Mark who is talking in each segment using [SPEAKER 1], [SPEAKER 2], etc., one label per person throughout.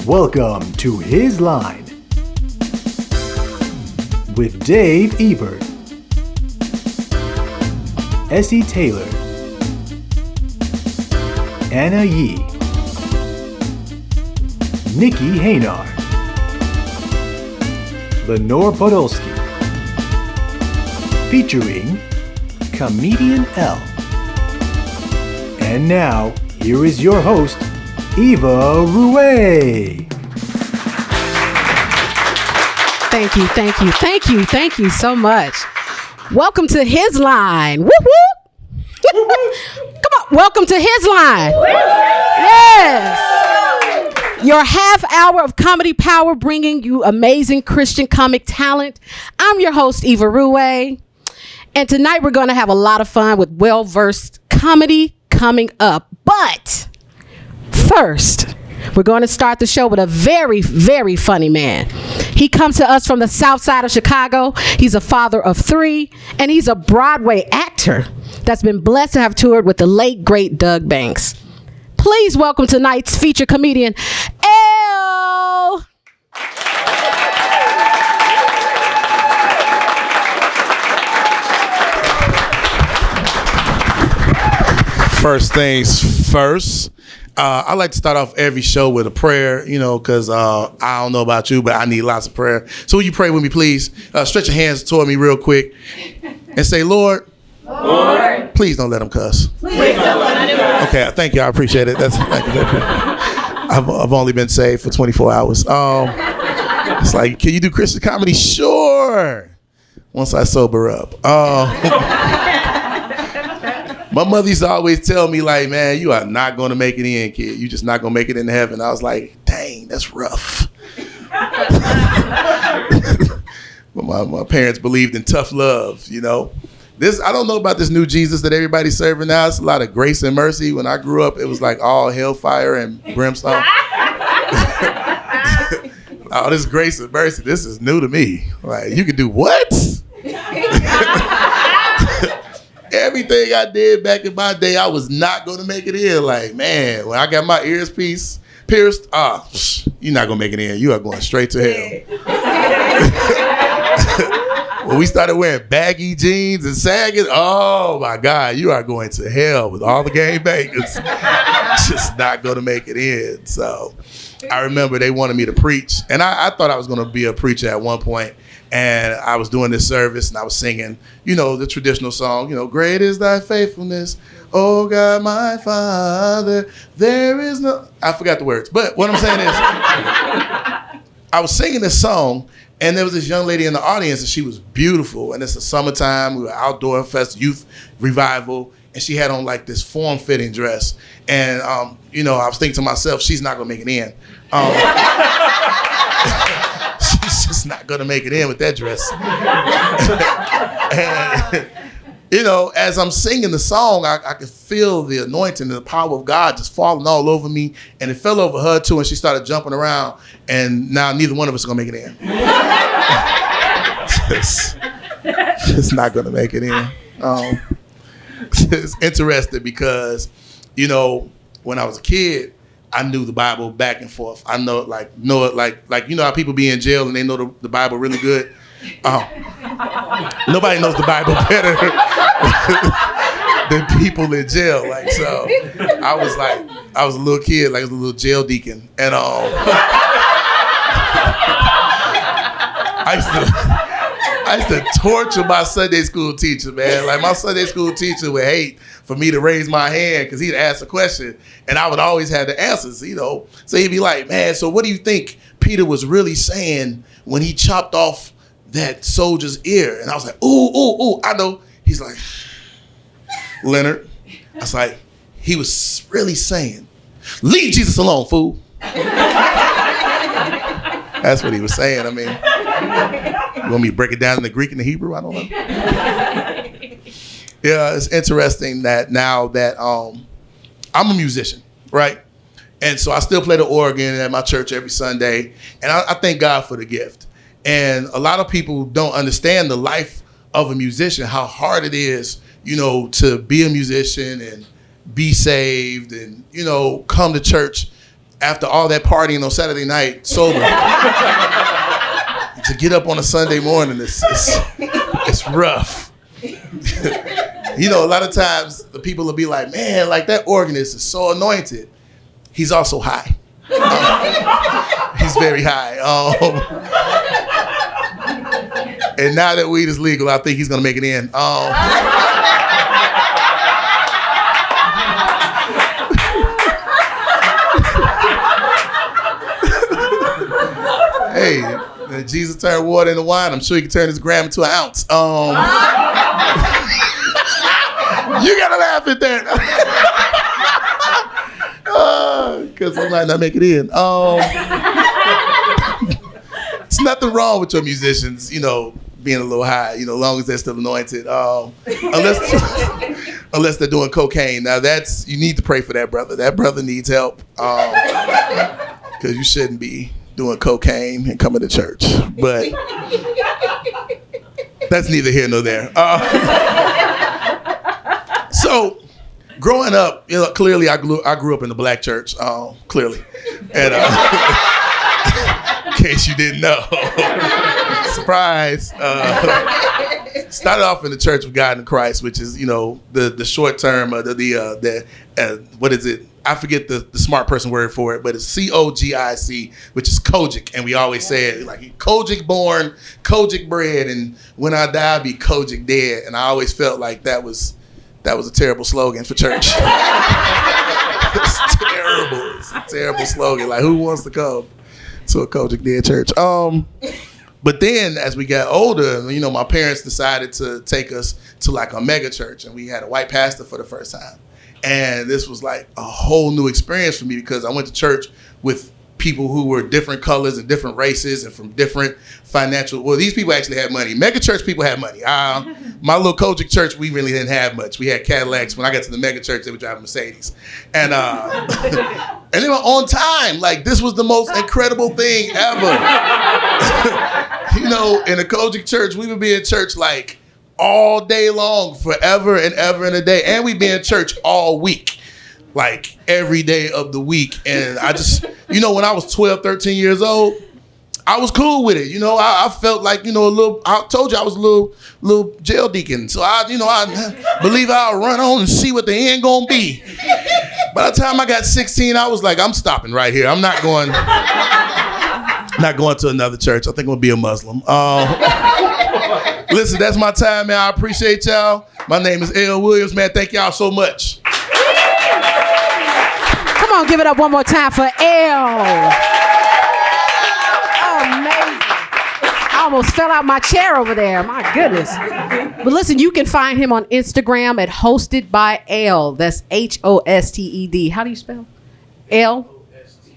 [SPEAKER 1] Welcome to His Line with Dave Ebert, Essie Taylor, Anna Yee, Nicci Hejnar, Lanore Podolske, featuring Comedian L. And now, here is your host, Eva Ruwe.
[SPEAKER 2] Thank you so much. Welcome to His Line. Whoop, whoop. Come on, welcome to His Line. Yes. Your half hour of comedy power bringing you amazing Christian comic talent. I'm your host, Eva Ruwe. And tonight we're going to have a lot of fun with well-versed comedy coming up. But first, we're going to start the show with a very, very funny man. He comes to us from the south side of Chicago. He's a father of 3, and he's a Broadway actor that's been blessed to have toured with the late, great Doug Banks. Please welcome tonight's featured comedian, L.
[SPEAKER 3] First things first, I like to start off every show with a prayer, because I don't know about you, but I need lots of prayer. So will you pray with me, please? Stretch your hands toward me real quick and say, Lord, please don't let them cuss. Please don't let them cuss. Okay, thank you. I appreciate it. Thank you. I've only been saved for 24 hours. It's like, can you do Christian comedy? Sure. Once I sober up. My mother used to always tell me, like, man, you are not going to make it in, kid. You're just not going to make it into heaven. I was like, dang, that's rough. But my parents believed in tough love, This, I don't know about this new Jesus that everybody's serving now. It's a lot of grace and mercy. When I grew up, it was like all hellfire and brimstone. All this grace and mercy, this is new to me. Like, you can do what? Everything I did back in my day, I was not going to make it in. Like, man, when I got my ears pierced, you're not going to make it in. You are going straight to hell. When we started wearing baggy jeans and sagging, oh my God, you are going to hell with all the gangbangers. Just not going to make it in. So I remember they wanted me to preach. And I thought I was going to be a preacher at one point. And I was doing this service and I was singing, the traditional song, great is thy faithfulness. Oh God, my Father, there is no, I forgot the words. But what I'm saying is, I was singing this song and there was this young lady in the audience and she was beautiful. And it's the summertime, we were outdoor youth revival. And she had on like this form-fitting dress. And, I was thinking to myself, she's not gonna make it in. She's just not gonna make it in with that dress. And, as I'm singing the song, I could feel the anointing and the power of God just falling all over me. And it fell over her too, and she started jumping around. And now neither one of us are gonna make it in. just not gonna make it in. It's interesting because, when I was a kid, I knew the Bible back and forth. I know it like how people be in jail and they know the Bible really good. Nobody knows the Bible better than people in jail. Like, so I was a little kid, like I was a little jail deacon, and I used to torture my Sunday school teacher, man. Like, my Sunday school teacher would hate for me to raise my hand because he'd ask a question and I would always have the answers, So he'd be like, man, so what do you think Peter was really saying when he chopped off that soldier's ear? And I was like, ooh, I know. He's like, Leonard. I was like, he was really saying, leave Jesus alone, fool. That's what he was saying. I mean, you want me to break it down in the Greek and the Hebrew? I don't know. Yeah, it's interesting that now that I'm a musician, right? And so I still play the organ at my church every Sunday. And I thank God for the gift. And a lot of people don't understand the life of a musician, how hard it is, to be a musician and be saved and, come to church after all that partying on Saturday night, sober, to get up on a Sunday morning, it's rough. You know, a lot of times the people will be like, man, like that organist is so anointed. He's also high. He's very high. And now that weed is legal, I think he's gonna make it in. Hey, Jesus turned water into wine. I'm sure he can turn his gram into an ounce. You gotta laugh at that. Because I might not make it in. It's nothing wrong with your musicians, you know, being a little high, you know, as long as they're still anointed. Unless they're doing cocaine. Now you need to pray for that brother. That brother needs help. Because you shouldn't be doing cocaine and coming to church. But that's neither here nor there. So growing up, you know, clearly I grew up in the black church, clearly. And in case you didn't know, surprise. Started off in the Church of God in Christ, which is, you know, the short term, what is it? I forget the smart person word for it, but it's COGIC, which is Kojic. And we always say it like Kojic born, Kojic bred, and when I die, I'll be Kojic dead. And I always felt like that was a terrible slogan for church. It's terrible. It's a terrible slogan. Like, who wants to come to a Kojic dead church? But then as we got older, you know, my parents decided to take us to like a mega church, and we had a white pastor for the first time. And this was like a whole new experience for me because I went to church with people who were different colors and different races and from different financial, well, these people actually had money. Mega church people had money. My little Kojic church, we really didn't have much. We had Cadillacs. When I got to the mega church, they would drive Mercedes. And and they were on time. Like, this was the most incredible thing ever. You know, in a Kojic church, we would be in church like all day long, forever and ever and a day. And we'd be in church all week, like every day of the week. And I just, you know, when I was 12, 13 years old, I was cool with it. You know, I felt like, you know, I told you I was a little jail deacon. So I believe I'll run on and see what the end gonna be. By the time I got 16, I was like, I'm stopping right here. I'm not going to another church. I think I'm gonna be a Muslim. Listen, that's my time, man. I appreciate y'all. My name is L. Williams, man. Thank y'all so much.
[SPEAKER 2] Come on, give it up one more time for L. Amazing. I almost fell out my chair over there. My goodness. But listen, you can find him on Instagram at Hosted by L. That's HOSTED. How do you spell? L?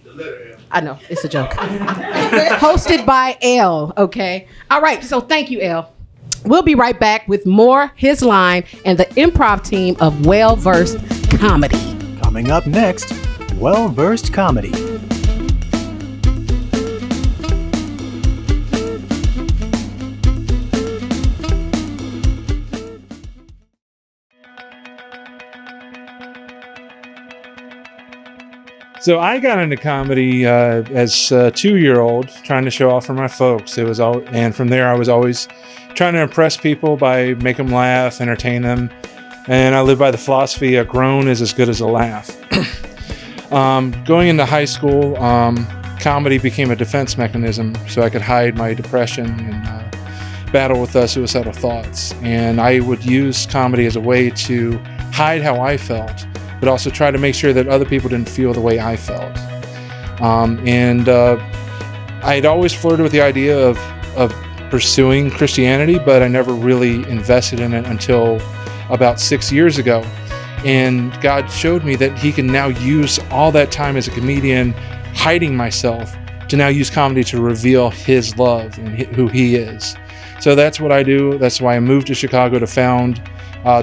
[SPEAKER 3] The letter L.
[SPEAKER 2] I know, it's a joke. Hosted by L, okay? All right, so thank you, L. We'll be right back with more His Line and the improv team of Well-Versed Comedy.
[SPEAKER 1] Coming up next, Well-Versed Comedy.
[SPEAKER 4] So I got into comedy as a 2-year-old, trying to show off for my folks. And from there, I was always trying to impress people by making them laugh, entertain them. And I live by the philosophy: a groan is as good as a laugh. Going into high school, comedy became a defense mechanism, so I could hide my depression and battle with suicidal thoughts. And I would use comedy as a way to hide how I felt, but also try to make sure that other people didn't feel the way I felt. I'd always flirted with the idea of pursuing Christianity, but I never really invested in it until about 6 years ago. And God showed me that He can now use all that time as a comedian, hiding myself, to now use comedy to reveal His love and who He is. So that's what I do. That's why I moved to Chicago to found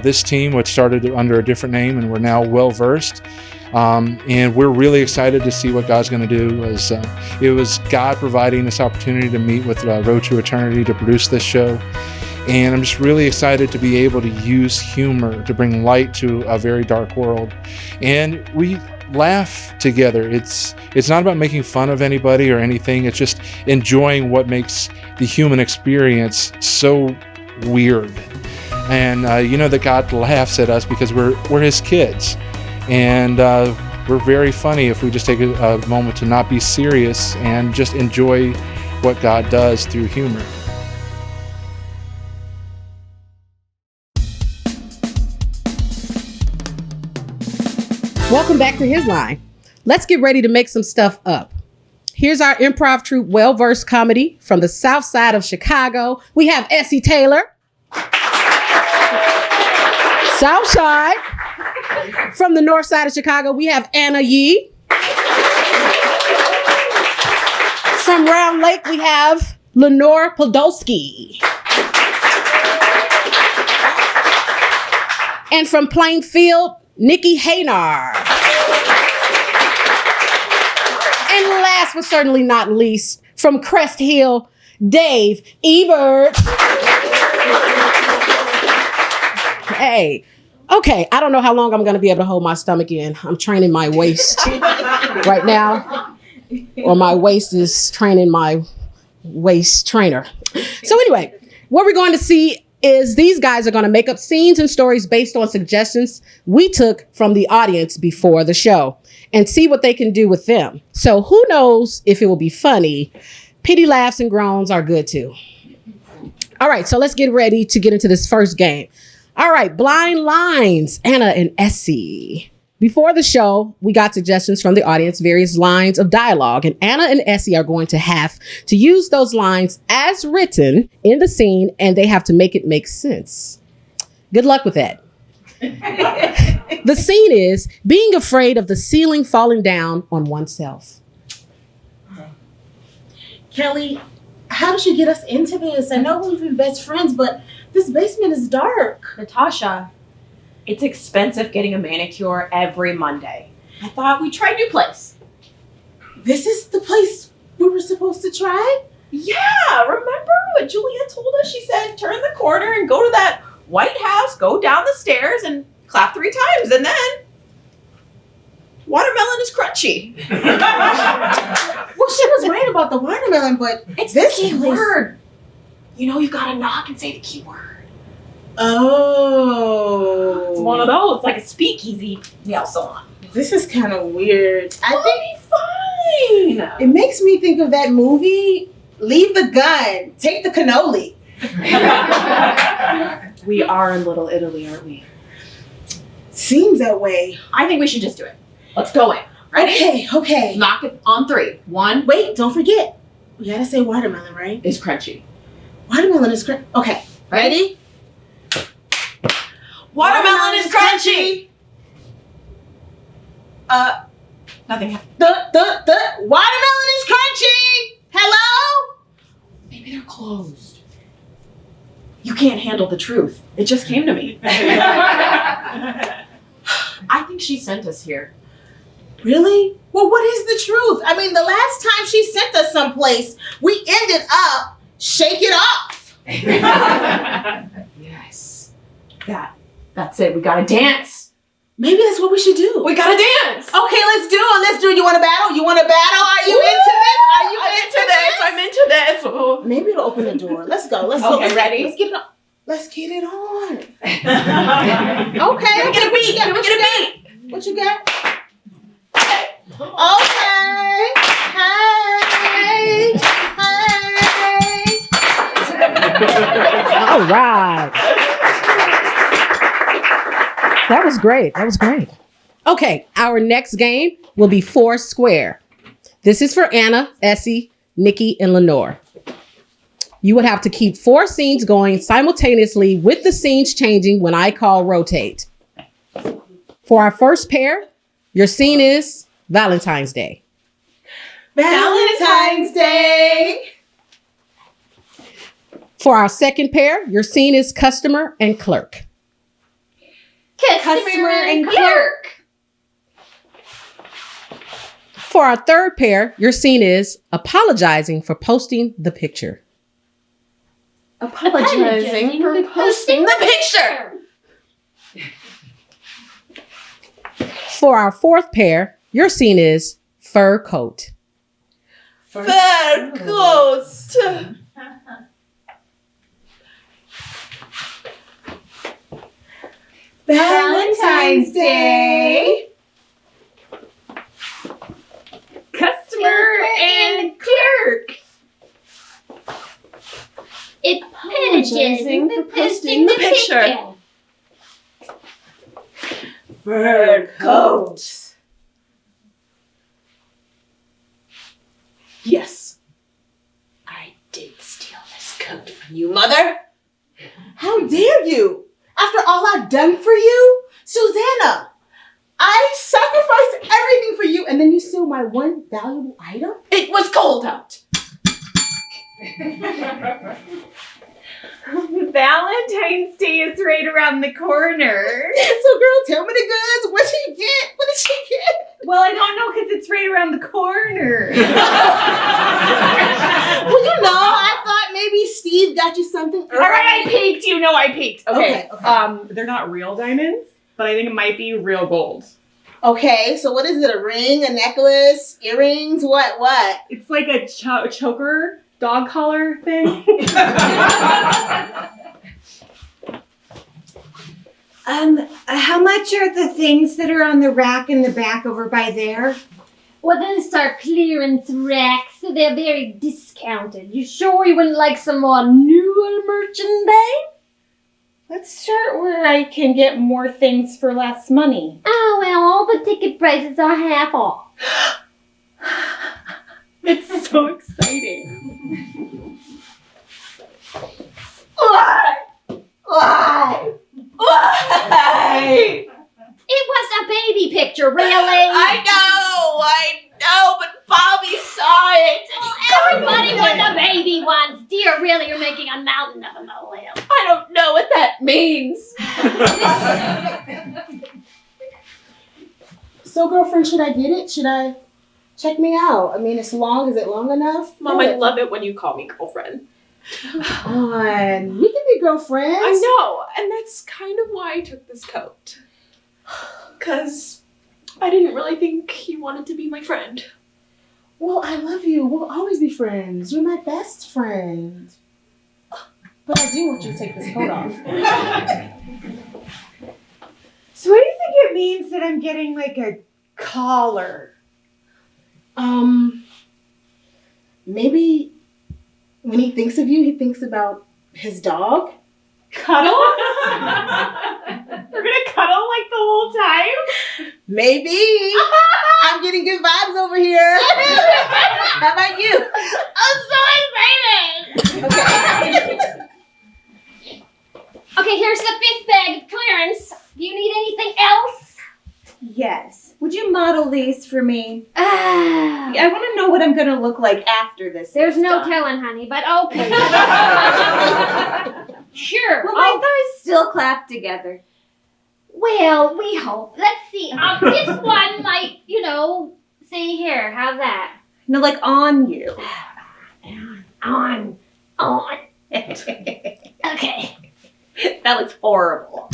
[SPEAKER 4] this team, which started under a different name, and we're now Well-Versed. And we're really excited to see what God's going to do. It was God providing this opportunity to meet with Road to Eternity to produce this show. And I'm just really excited to be able to use humor to bring light to a very dark world. And we laugh together. It's not about making fun of anybody or anything. It's just enjoying what makes the human experience so weird. And you know that God laughs at us because we're his kids. And we're very funny if we just take a moment to not be serious and just enjoy what God does through humor.
[SPEAKER 2] Welcome back to His Line. Let's get ready to make some stuff up. Here's our improv troupe, well-versed comedy from the south side of Chicago. We have Essie Taylor. South side. From the north side of Chicago, we have Anna Yee. From Round Lake, we have Lanore Podolske. And from Plainfield, Nicci Hejnar. And last but certainly not least, from Crest Hill, Dave Ebert. Hey, okay, I don't know how long I'm going to be able to hold my stomach in. I'm training my waist right now, or my waist is training my waist trainer. So anyway, what we're going to see is these guys are going to make up scenes and stories based on suggestions we took from the audience before the show and see what they can do with them. So who knows if it will be funny? Pity laughs and groans are good too. All right, so let's get ready to get into this first game. All right, blind lines, Anna and Essie. Before the show, we got suggestions from the audience, various lines of dialogue, and Anna and Essie are going to have to use those lines as written in the scene, and they have to make it make sense. Good luck with that. The scene is being afraid of the ceiling falling down on oneself.
[SPEAKER 5] Kelly, how did you get us into this? I know we've been best friends, but this basement is dark.
[SPEAKER 6] Natasha, it's expensive getting a manicure every Monday. I thought we'd try a new place.
[SPEAKER 5] This is the place we were supposed to try?
[SPEAKER 6] Yeah, remember what Julia told us? She said, turn the corner and go to that White House, go down the stairs and clap 3 times, and then watermelon is crunchy.
[SPEAKER 5] Well, she was right about the watermelon, but
[SPEAKER 6] It's
[SPEAKER 5] this
[SPEAKER 6] the key
[SPEAKER 5] place-
[SPEAKER 6] word. You know, you gotta knock and say the key word.
[SPEAKER 5] Oh.
[SPEAKER 6] It's one of those, like a speakeasy nail salon.
[SPEAKER 5] This is kind of weird. I think
[SPEAKER 6] We'll be fine.
[SPEAKER 5] it makes me think of that movie, Leave the Gun, Take the Cannoli.
[SPEAKER 6] We are in Little Italy, aren't we?
[SPEAKER 5] Seems that way.
[SPEAKER 6] I think we should just do it. Let's go in. Ready?
[SPEAKER 5] Okay.
[SPEAKER 6] Knock it on 3. 1
[SPEAKER 5] Wait, don't forget. We gotta say watermelon, right?
[SPEAKER 6] is crunchy.
[SPEAKER 5] Watermelon is crunchy. Okay. Ready?
[SPEAKER 6] Watermelon is crunchy. Nothing happened.
[SPEAKER 5] The watermelon is crunchy. Hello?
[SPEAKER 6] Maybe they're closed. You can't handle the truth. It just came to me. I think she sent us here.
[SPEAKER 5] Really? Well, what is the truth? I mean, the last time she sent us someplace, we ended up shake it off.
[SPEAKER 6] Yes. That's it. We gotta dance.
[SPEAKER 5] Maybe that's what we should do.
[SPEAKER 6] We gotta dance.
[SPEAKER 5] Okay, let's do it. Let's do it. You want to battle? You want to battle? Are you into this? Are you into this?
[SPEAKER 6] I'm into this. Oh.
[SPEAKER 5] Maybe it'll open the door. Let's go. Let's
[SPEAKER 6] Okay,
[SPEAKER 5] go.
[SPEAKER 6] ready?
[SPEAKER 5] Let's get it on. Let's get it on. Okay.
[SPEAKER 6] Can we get a beat? Can we get a beat?
[SPEAKER 5] What you got? Okay. Hey.
[SPEAKER 2] All right. That was great. That was great. Okay, our next game will be 4 Square. This is for Anna, Essie, Nicci, and Lanore. You would have to keep 4 scenes going simultaneously with the scenes changing when I call rotate. For our first pair, your scene is Valentine's Day.
[SPEAKER 5] Valentine's Day.
[SPEAKER 2] For our second pair, your scene is customer and clerk.
[SPEAKER 5] Customer and clerk.
[SPEAKER 2] For our third pair, your scene is apologizing for posting the picture.
[SPEAKER 6] Apologizing for posting the picture.
[SPEAKER 2] For our fourth pair, your scene is fur coat.
[SPEAKER 5] Fur coat. Valentine's Day.
[SPEAKER 6] Customer and clerk.
[SPEAKER 7] Apologizing for posting the picture.
[SPEAKER 5] Fur coat. Yes, I did steal this coat from you, Mother. How dare you? After all I've done for you? Susanna, I sacrificed everything for you and then you steal my one valuable item?
[SPEAKER 6] It was cold out.
[SPEAKER 8] Valentine's Day is right around the corner.
[SPEAKER 5] So girl, tell me the goods. What did you get? What did she get?
[SPEAKER 8] Well, I don't know because it's right around the corner.
[SPEAKER 5] Well, I thought maybe Steve got you something early.
[SPEAKER 8] All right, I peeked. You know I peeked. Okay.
[SPEAKER 5] Okay.
[SPEAKER 8] They're not real diamonds, but I think it might be real gold.
[SPEAKER 5] Okay, so what is it? A ring, a necklace, earrings? What?
[SPEAKER 8] It's like a choker, dog collar thing.
[SPEAKER 7] How much are the things that are on the rack in the back over by there?
[SPEAKER 9] Well, those are clearance racks, so they're very discounted. You sure you wouldn't like some more newer merchandise?
[SPEAKER 7] Let's start where I can get more things for less money.
[SPEAKER 9] Oh, well, all the ticket prices are half off.
[SPEAKER 8] It's so exciting.
[SPEAKER 5] Why?
[SPEAKER 9] It was a baby picture, really.
[SPEAKER 5] I know, but Bobby saw it.
[SPEAKER 9] Everybody was a baby once. Dear, really, you're making a mountain of a molehill.
[SPEAKER 5] I don't know what that means. So, girlfriend, should I get it? Should I check me out? I mean, is it long enough?
[SPEAKER 6] Mom, I love it when you call me girlfriend.
[SPEAKER 5] Come on. We can be girlfriends.
[SPEAKER 6] I know, and that's kind of why I took this coat. Because I didn't really think you wanted to be my friend.
[SPEAKER 5] Well, I love you. We'll always be friends. You're my best friend. But I do want you to take this coat off.
[SPEAKER 7] So what do you think it means that I'm getting like a collar?
[SPEAKER 5] Maybe when he thinks of you, he thinks about his dog.
[SPEAKER 8] Cuddle? We're gonna cuddle like the whole time?
[SPEAKER 5] Maybe. I'm getting good vibes over here. How about you?
[SPEAKER 9] I'm so excited!
[SPEAKER 5] Okay.
[SPEAKER 9] Okay, here's the 5th bag of clearance. Do you need anything else?
[SPEAKER 7] Yes. Would you model these for me?
[SPEAKER 9] Ah.
[SPEAKER 7] I want to know what I'm going to look like after this.
[SPEAKER 9] There's
[SPEAKER 7] is
[SPEAKER 9] no
[SPEAKER 7] done.
[SPEAKER 9] telling, honey, but okay. Sure.
[SPEAKER 7] Well, my thighs still clap together.
[SPEAKER 9] Well, we hope. Let's see. This one might, see here. How's that?
[SPEAKER 7] No, like on you.
[SPEAKER 9] On. Okay.
[SPEAKER 7] That looks horrible.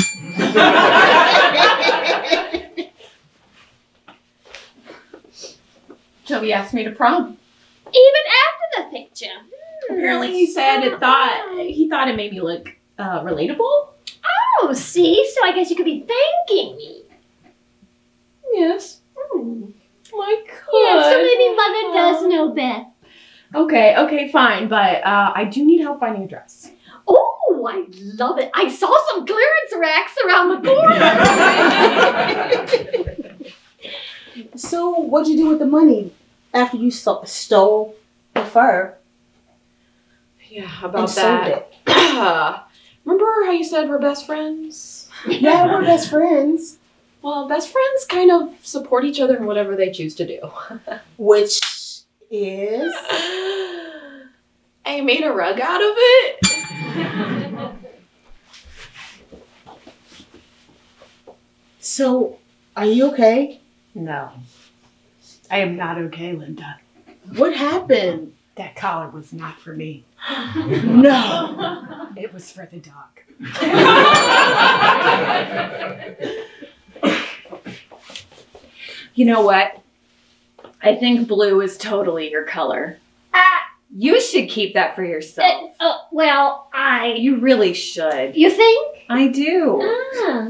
[SPEAKER 6] Toby asked me to prom.
[SPEAKER 9] Even after the picture.
[SPEAKER 6] Apparently he said he thought it made me look relatable.
[SPEAKER 9] Oh, see? So I guess you could be thanking me.
[SPEAKER 6] Yes. My God.
[SPEAKER 9] Yeah, so maybe Mother does know best.
[SPEAKER 6] Okay, fine. But I do need help finding a dress.
[SPEAKER 9] Oh, I love it. I saw some clearance racks around the corner.
[SPEAKER 5] So, what'd you do with the money after you stole the fur?
[SPEAKER 6] Yeah, about
[SPEAKER 5] and sold
[SPEAKER 6] that.
[SPEAKER 5] it?
[SPEAKER 6] Remember how you said we're best friends?
[SPEAKER 5] Yeah, we're best friends.
[SPEAKER 6] Well, best friends kind of support each other in whatever they choose to do.
[SPEAKER 5] Which is?
[SPEAKER 6] I made a rug out of it.
[SPEAKER 5] So, are you okay?
[SPEAKER 8] No. I am not okay, Linda.
[SPEAKER 5] What happened?
[SPEAKER 6] That collar was not for me. No, it was for the dog. You know what? I think blue is totally your color. You should keep that for yourself. You really should.
[SPEAKER 9] You think?
[SPEAKER 6] I do.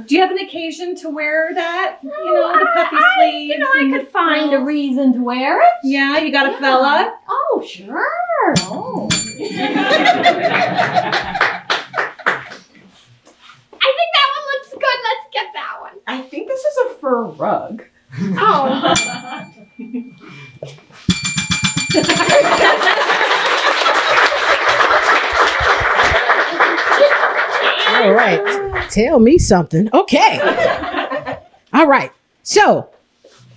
[SPEAKER 6] Do you have an occasion to wear that? You know, the puffy sleeves.
[SPEAKER 9] I could find a reason to wear it.
[SPEAKER 6] Yeah, you got a fella?
[SPEAKER 9] Oh, sure.
[SPEAKER 6] Oh.
[SPEAKER 9] I think that one looks good. Let's get that one.
[SPEAKER 6] I think this is a fur rug.
[SPEAKER 9] Oh.
[SPEAKER 2] All right. Tell me something. Okay. All right. So,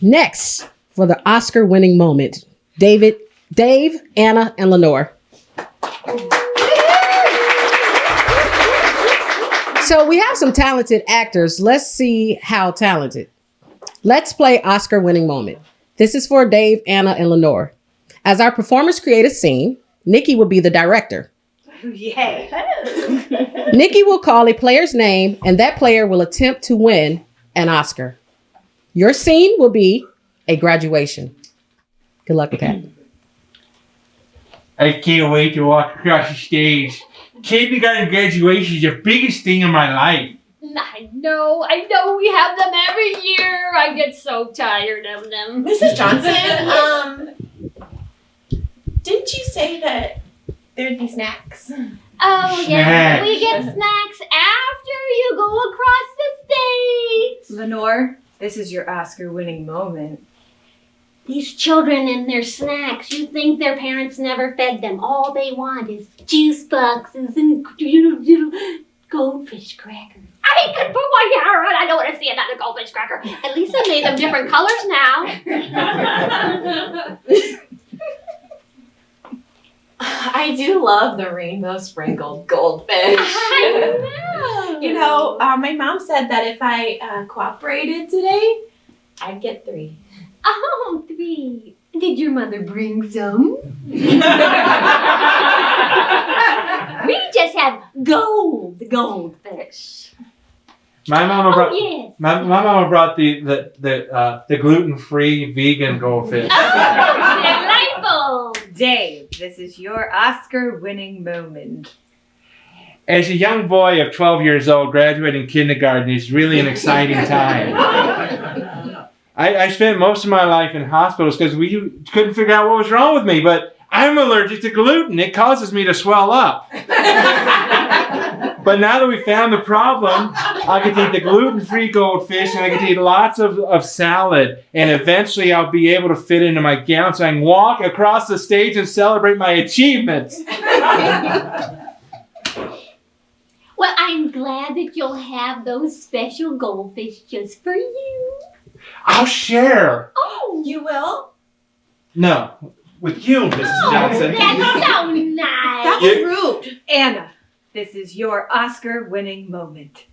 [SPEAKER 2] next for the Oscar-winning moment, Dave, Anna, and Lanore. So we have some talented actors. Let's see how talented. Let's play Oscar-winning moment. This is for Dave, Anna, and Lanore. As our performers create a scene, Nicci will be the director.
[SPEAKER 6] Yay.
[SPEAKER 2] Nicci will call a player's name, and that player will attempt to win an Oscar. Your scene will be a graduation. Good luck with that.
[SPEAKER 10] I can't wait to walk across the stage. Kindergarten graduation is the biggest thing in my life.
[SPEAKER 9] I know. We have them every year. I get so tired of them.
[SPEAKER 5] Mrs. Johnson, didn't you say that there'd be snacks?
[SPEAKER 9] Oh, yes.
[SPEAKER 10] Snacks.
[SPEAKER 9] We get snacks after you go across the stage.
[SPEAKER 6] Lanore, this is your Oscar-winning moment.
[SPEAKER 9] These children and their snacks, you think their parents never fed them. All they want is juice boxes and goldfish crackers. I could put my hair on. I don't want to see another goldfish cracker. At least I made them different colors now.
[SPEAKER 5] I do love the rainbow sprinkled goldfish.
[SPEAKER 9] I know.
[SPEAKER 5] You know, my mom said that if I cooperated today, I'd get 3.
[SPEAKER 9] Oh, 3. Did your mother bring some? We just have goldfish.
[SPEAKER 10] My mama brought.
[SPEAKER 9] Yes.
[SPEAKER 10] My mama brought the gluten-free vegan goldfish.
[SPEAKER 9] Delightful.
[SPEAKER 6] Dave, this is your Oscar-winning moment.
[SPEAKER 10] As a young boy of 12 years old, graduating kindergarten is really an exciting time. I spent most of my life in hospitals because we couldn't figure out what was wrong with me, but I'm allergic to gluten. It causes me to swell up. But now that we found the problem, I can eat the gluten-free goldfish and I can eat lots of salad. And eventually I'll be able to fit into my gown so I can walk across the stage and celebrate my achievements.
[SPEAKER 9] Well, I'm glad that you'll have those special goldfish just for you.
[SPEAKER 10] I'll share.
[SPEAKER 9] Oh,
[SPEAKER 5] You will?
[SPEAKER 10] No, with you, Mrs. Johnson.
[SPEAKER 9] That's so nice.
[SPEAKER 5] That was rude.
[SPEAKER 6] Anna, this is your Oscar-winning moment.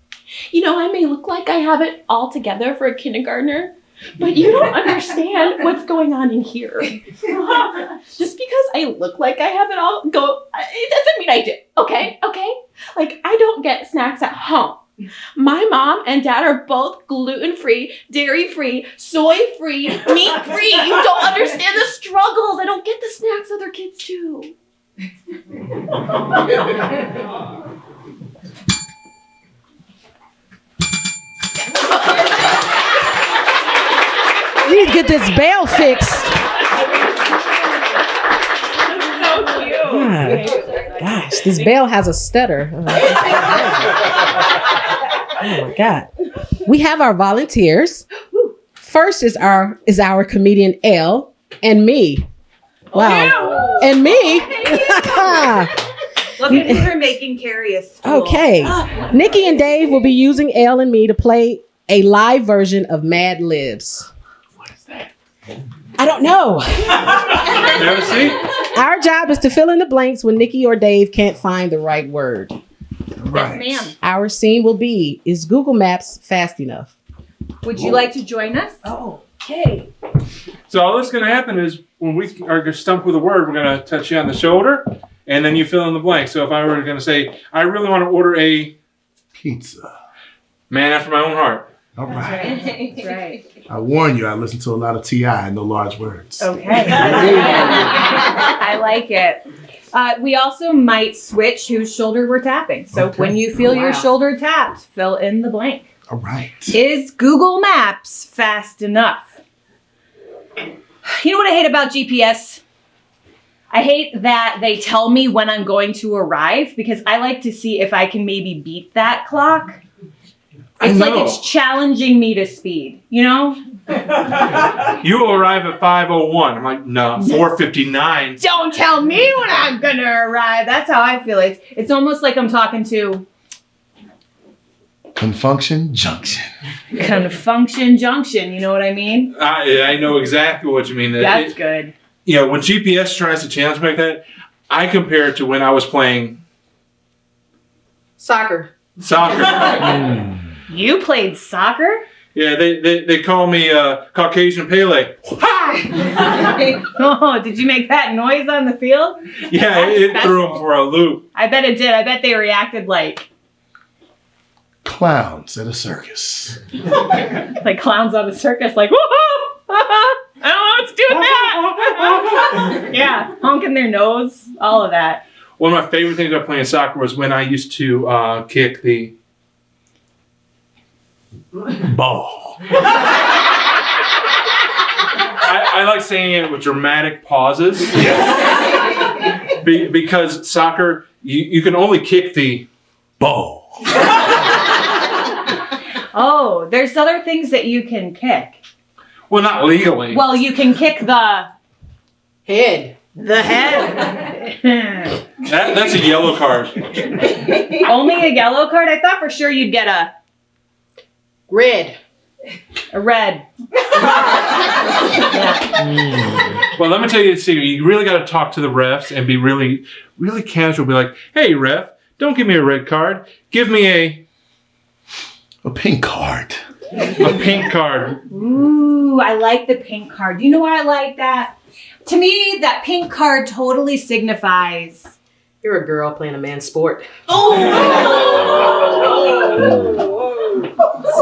[SPEAKER 8] You know, I may look like I have it all together for a kindergartner, but you don't understand what's going on in here. Just because I look like I have it all it doesn't mean I do. Okay? Like, I don't get snacks at home. My mom and dad are both gluten-free, dairy-free, soy-free, meat-free. You don't understand the struggles. I don't get the snacks other kids do.
[SPEAKER 2] You need to get this bell fixed. God, gosh, this bell has a stutter. Oh my God. We have our volunteers. First is our comedian Elle and me. Wow. And me.
[SPEAKER 6] Look at her making Carrie a stool.
[SPEAKER 2] Okay. Nicci and Dave will be using Elle and me to play a live version of Mad Libs.
[SPEAKER 10] What is that?
[SPEAKER 2] I don't know.
[SPEAKER 10] Never see?
[SPEAKER 2] Our job is to fill in the blanks when Nicci or Dave can't find the right word.
[SPEAKER 3] Right.
[SPEAKER 6] Yes, ma'am.
[SPEAKER 2] Our scene will be, is Google Maps fast enough?
[SPEAKER 6] Would you like to join us?
[SPEAKER 5] Oh,
[SPEAKER 8] Okay.
[SPEAKER 4] So all that's going to happen is when we are stumped with a word, we're going to touch you on the shoulder, and then you fill in the blank. So if I were going to say, I really want to order a
[SPEAKER 3] Pizza.
[SPEAKER 4] man after my own heart.
[SPEAKER 3] All right.
[SPEAKER 8] That's right.
[SPEAKER 3] I warn you, I listen to a lot of T.I. and no large words.
[SPEAKER 8] Okay. I like it. We also might switch whose shoulder we're tapping. So when you feel your shoulder tapped, fill in the blank.
[SPEAKER 3] All right.
[SPEAKER 8] Is Google Maps fast enough? You know what I hate about GPS? I hate that they tell me when I'm going to arrive because I like to see if I can maybe beat that clock. It's like it's challenging me to speed, you know?
[SPEAKER 4] You will arrive at 5:01. I'm like, no, 4:59.
[SPEAKER 8] Don't tell me when I'm gonna arrive. That's how I feel. It's almost like I'm talking to
[SPEAKER 3] Confunction Junction.
[SPEAKER 8] Confunction Junction, you know what I mean?
[SPEAKER 4] I know exactly what you mean.
[SPEAKER 8] That's good.
[SPEAKER 4] You know, when GPS tries to challenge me like that, I compare it to when I was playing
[SPEAKER 2] Soccer.
[SPEAKER 8] You played soccer?
[SPEAKER 4] Yeah, they call me Caucasian Pele.
[SPEAKER 8] Oh, did you make that noise on the field?
[SPEAKER 4] Yeah, it threw them for a loop.
[SPEAKER 8] I bet it did. I bet they reacted like
[SPEAKER 3] Clowns at a circus.
[SPEAKER 8] Clowns at a circus, like, woohoo! I don't know what to do with that. Yeah, honking their nose, all of that.
[SPEAKER 4] One of my favorite things about playing soccer was when I used to kick the
[SPEAKER 3] ball.
[SPEAKER 4] I like saying it with dramatic pauses.
[SPEAKER 3] Yes.
[SPEAKER 4] Because soccer, you can only kick the
[SPEAKER 3] ball.
[SPEAKER 8] Oh, there's other things that you can kick.
[SPEAKER 4] Well, not legally.
[SPEAKER 8] Well, you can kick the
[SPEAKER 2] head.
[SPEAKER 8] The head.
[SPEAKER 4] That's a yellow card.
[SPEAKER 8] Only a yellow card? I thought for sure you'd get a
[SPEAKER 2] red.
[SPEAKER 8] A red. Yeah.
[SPEAKER 4] Well, let me tell you the secret. You really got to talk to the refs and be really, really casual. Be like, hey, ref, don't give me a red card. Give me a
[SPEAKER 3] pink card.
[SPEAKER 4] A pink card.
[SPEAKER 8] Ooh, I like the pink card. Do you know why I like that? To me, that pink card totally signifies
[SPEAKER 2] you're a girl playing a man's sport.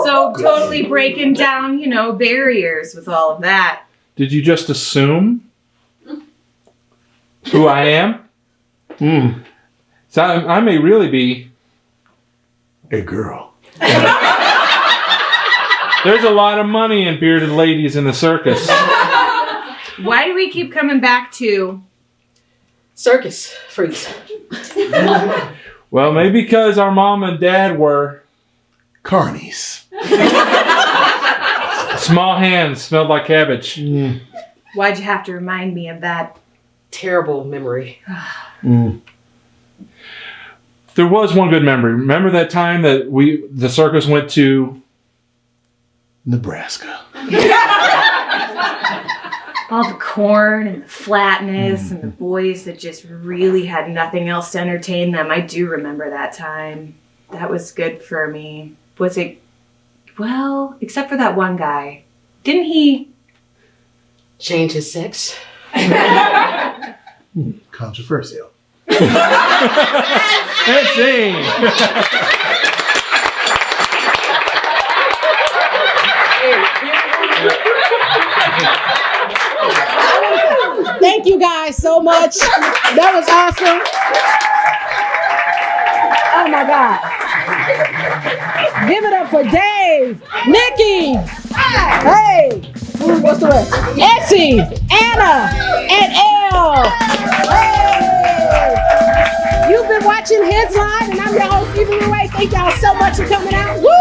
[SPEAKER 8] So totally breaking down, barriers with all of that.
[SPEAKER 4] Did you just assume who I am? So I may really be
[SPEAKER 3] a girl.
[SPEAKER 4] There's a lot of money in bearded ladies in the circus.
[SPEAKER 8] Why do we keep coming back to
[SPEAKER 2] circus freaks?
[SPEAKER 4] Well, maybe because our mom and dad were
[SPEAKER 3] carnies.
[SPEAKER 4] Small hands smelled like cabbage.
[SPEAKER 8] Why'd you have to remind me of that?
[SPEAKER 2] Terrible memory.
[SPEAKER 4] There was one good memory. Remember that time that the circus went to
[SPEAKER 3] Nebraska.
[SPEAKER 8] All the corn and the flatness and the boys that just really had nothing else to entertain them. I do remember that time. That was good for me. Was it? Well, except for that one guy. Didn't he
[SPEAKER 2] change his sex?
[SPEAKER 3] Controversial.
[SPEAKER 4] Let's see.
[SPEAKER 2] Thank you guys so much. That was awesome. Oh my God. Give it up for Dave, Nikki, hey, what's the rest? Essie, Anna, and Elle. Hey. You've been watching Headline, and I'm your host, Eva Ruwe. Thank y'all so much for coming out. Woo!